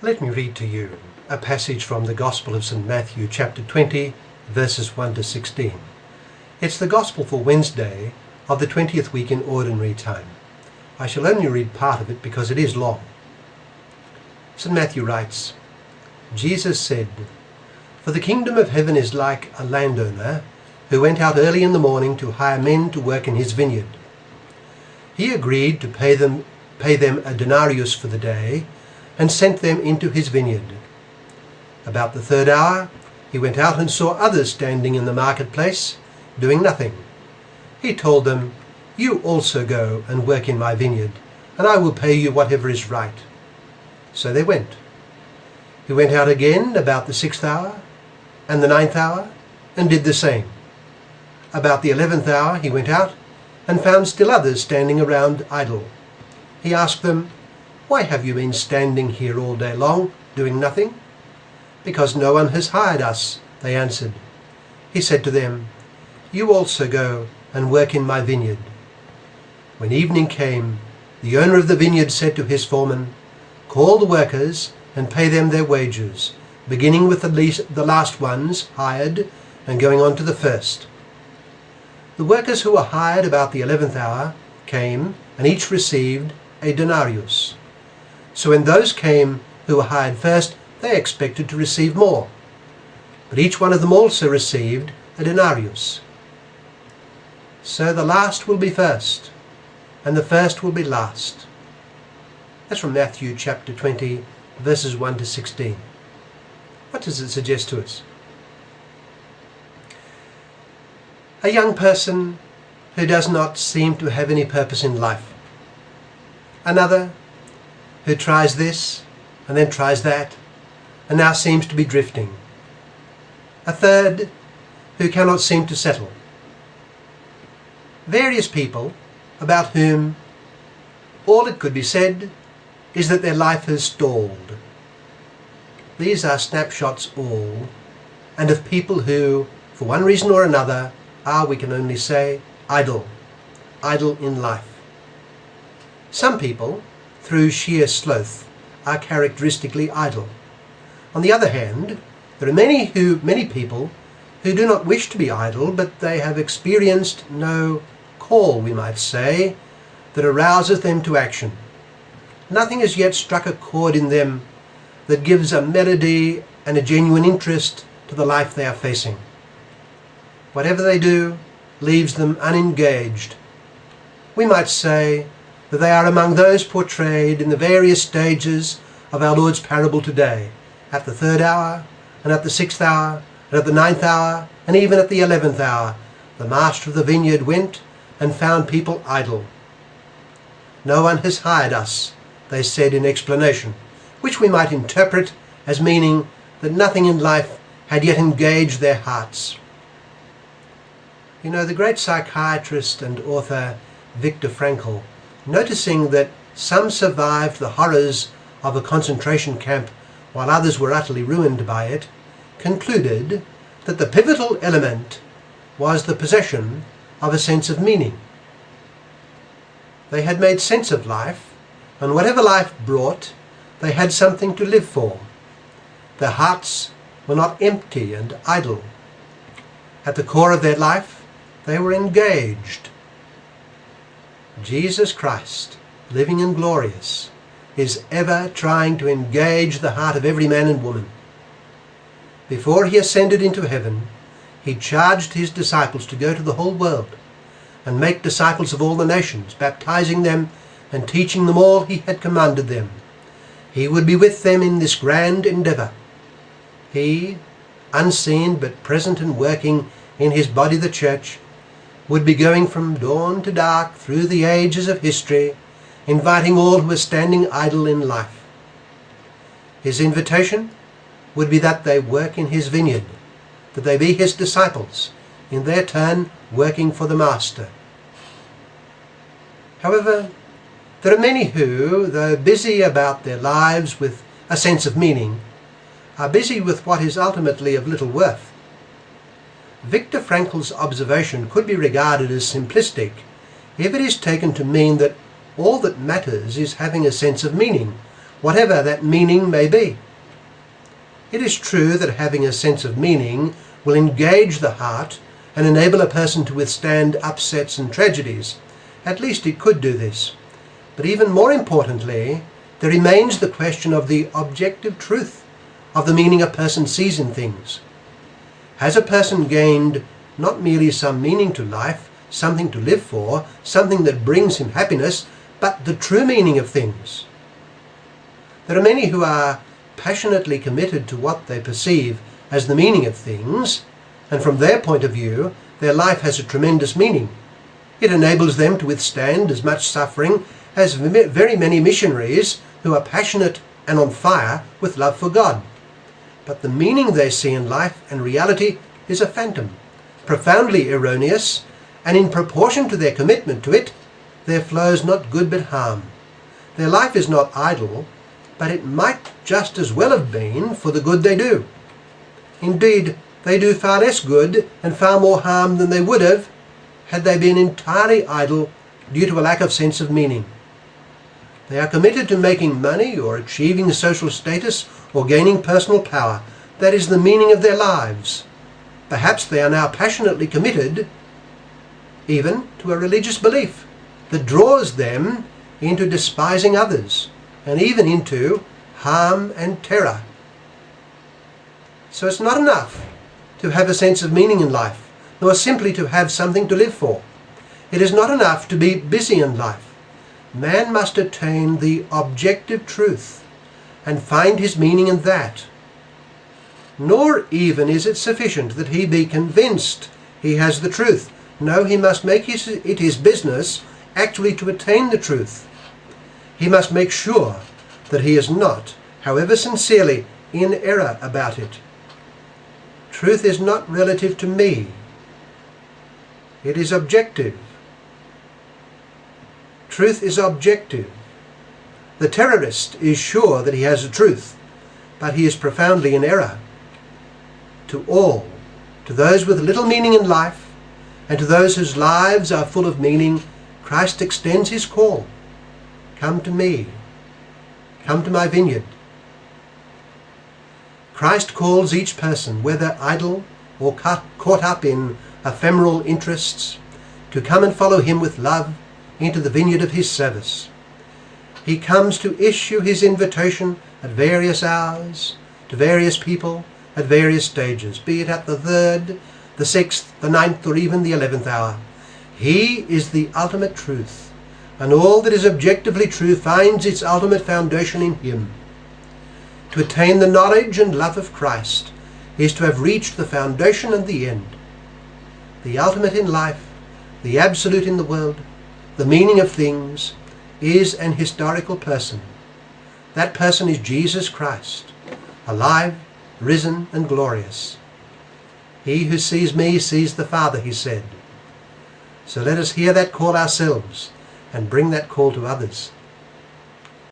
Let me read to you a passage from the Gospel of St. Matthew chapter 20 verses 1 to 16. It's the Gospel for Wednesday of the 20th week in Ordinary Time. I shall only read part of it because it is long. St. Matthew writes, Jesus said, "For the kingdom of heaven is like a landowner who went out early in the morning to hire men to work in his vineyard. He agreed to pay them a denarius for the day and sent them into his vineyard. About the third hour, he went out and saw others standing in the marketplace, doing nothing. He told them, 'You also go and work in my vineyard, and I will pay you whatever is right.' So they went. He went out again about the 6th hour and the 9th hour, and did the same. About the 11th hour he went out and found still others standing around idle. He asked them, 'Why have you been standing here all day long, doing nothing?' 'Because no one has hired us,' they answered. He said to them, 'You also go and work in my vineyard.' When evening came, the owner of the vineyard said to his foreman, 'Call the workers and pay them their wages, beginning with the last ones hired and going on to the first.' The workers who were hired about the 11th hour came, and each received a denarius. So when those came who were hired first, they expected to receive more. But each one of them also received a denarius. So the last will be first, and the first will be last." That's from Matthew chapter 20, verses 1 to 16. What does it suggest to us? A young person who does not seem to have any purpose in life. Another who tries this and then tries that and now seems to be drifting. A third who cannot seem to settle. Various people about whom all it could be said is that their life has stalled. These are snapshots all, and of people who, for one reason or another, are, we can only say, idle in life. Some people, through sheer sloth, are characteristically idle. On the other hand, there are many people who do not wish to be idle, but they have experienced no call, we might say, that arouses them to action. Nothing has yet struck a chord in them that gives a melody and a genuine interest to the life they are facing. Whatever they do leaves them unengaged. We might say that they are among those portrayed in the various stages of our Lord's parable today, at the 3rd hour, and at the 6th hour, and at the 9th hour, and even at the 11th hour. The master of the vineyard went and found people idle. "No one has hired us," they said in explanation, which we might interpret as meaning that nothing in life had yet engaged their hearts. You know, the great psychiatrist and author Viktor Frankl, noticing that some survived the horrors of a concentration camp while others were utterly ruined by it, concluded that the pivotal element was the possession of a sense of meaning. They had made sense of life, and whatever life brought, they had something to live for. Their hearts were not empty and idle. At the core of their life, they were engaged. Jesus Christ, living and glorious, is ever trying to engage the heart of every man and woman. Before he ascended into heaven, he charged his disciples to go to the whole world and make disciples of all the nations, baptizing them and teaching them all he had commanded them. He would be with them in this grand endeavour. He, unseen but present and working in his body the church, would be going from dawn to dark through the ages of history, inviting all who are standing idle in life. His invitation would be that they work in his vineyard, that they be his disciples, in their turn working for the Master. However, there are many who, though busy about their lives with a sense of meaning, are busy with what is ultimately of little worth. Viktor Frankl's observation could be regarded as simplistic if it is taken to mean that all that matters is having a sense of meaning, whatever that meaning may be. It is true that having a sense of meaning will engage the heart and enable a person to withstand upsets and tragedies. At least it could do this. But even more importantly, there remains the question of the objective truth of the meaning a person sees in things. Has a person gained not merely some meaning to life, something to live for, something that brings him happiness, but the true meaning of things? There are many who are passionately committed to what they perceive as the meaning of things, and from their point of view, their life has a tremendous meaning. It enables them to withstand as much suffering as very many missionaries who are passionate and on fire with love for God. But the meaning they see in life and reality is a phantom, profoundly erroneous, and in proportion to their commitment to it, there flows not good but harm. Their life is not idle, but it might just as well have been for the good they do. Indeed, they do far less good and far more harm than they would have had they been entirely idle due to a lack of sense of meaning. They are committed to making money or achieving social status or gaining personal power. That is the meaning of their lives. Perhaps they are now passionately committed even to a religious belief that draws them into despising others and even into harm and terror. So it's not enough to have a sense of meaning in life, nor simply to have something to live for. It is not enough to be busy in life. Man must attain the objective truth and find his meaning in that. Nor even is it sufficient that he be convinced he has the truth. No, he must make it his business actually to attain the truth. He must make sure that he is not, however sincerely, in error about it. Truth is not relative to me. It is objective. Truth is objective. The terrorist is sure that he has the truth, but he is profoundly in error. To all, to those with little meaning in life, and to those whose lives are full of meaning, Christ extends his call. Come to me. Come to my vineyard. Christ calls each person, whether idle or caught up in ephemeral interests, to come and follow him with love into the vineyard of his service. He comes to issue his invitation at various hours, to various people, at various stages, be it at the 3rd, the 6th, the 9th, or even the 11th hour. He is the ultimate truth, and all that is objectively true finds its ultimate foundation in him. To attain the knowledge and love of Christ is to have reached the foundation and the end. The ultimate in life, the absolute in the world, the meaning of things, is an historical person. That person is Jesus Christ, alive, risen and glorious. He who sees me sees the Father, he said. So let us hear that call ourselves and bring that call to others.